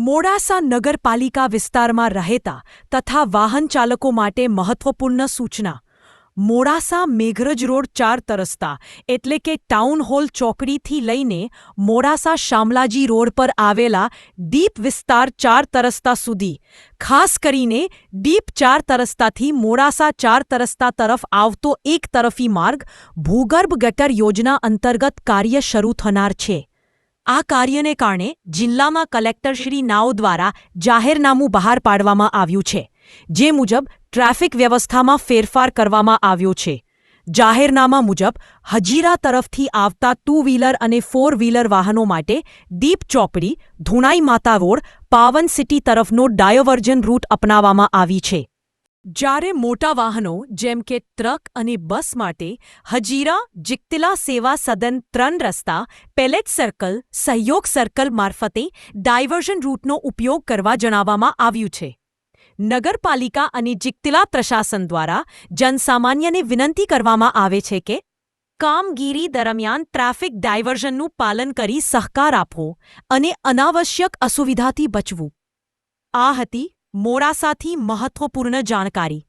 મોડાસા નગરપાલિકા વિસ્તારમાં રહેતા તથા વાહન ચાલકો માટે મહત્વપૂર્ણ સૂચના. મોડાસા મેઘરજ રોડ 4 રસ્તા એટલે કે ટાઉન હોલ ચોકડીથી લઈને મોડાસા શામલાજી રોડ પર આવેલા ડીપ વિસ્તાર 4 રસ્તા સુધી, ખાસ કરીને ડીપ 4 રસ્તાથી મોડાસા 4 રસ્તા તરફ આવતો એક તરફી માર્ગ ભૂગર્ભ ગટર યોજના અંતર્ગત કાર્ય શરૂ થનાર છે. આ કાર્યને કારણે જિલ્લામાં કલેક્ટર શ્રી નાઓ દ્વારા જાહેરનામું બહાર પાડવામાં આવ્યું છે, જે મુજબ ટ્રાફિક વ્યવસ્થામાં ફેરફાર કરવામાં આવ્યો છે. જાહેરનામા મુજબ હજીરા તરફથી આવતા 2 વ્હીલર અને 4 વ્હીલર વાહનો માટે ડીપ ચોકડી, ધુણાઈ માતા રોડ, પાવન સિટી તરફનો ડાયવર્જન રૂટ અપનાવવામાં આવી છે. જ્યારે મોટા વાહનો જેમ કે ટ્રક અને બસ માટે હજીરા જિકતિલા સેવા સદન 3 રસ્તા, પેલેટ સર્કલ, સહયોગ સર્કલ મારફતે ડાયવર્ઝન રૂટનો ઉપયોગ કરવા જણાવવામાં આવ્યું છે. નગરપાલિકા અને જિકતિલા પ્રશાસન દ્વારા જનસામાન્યને વિનંતી કરવામાં આવે છે કે કામગીરી દરમિયાન ટ્રાફિક ડાયવર્ઝનનું પાલન કરી સહકાર આપવો અને અનાવશ્યક અસુવિધાથી બચવું. આ હતી મોડાસાથી મહત્વપૂર્ણ જાણકારી.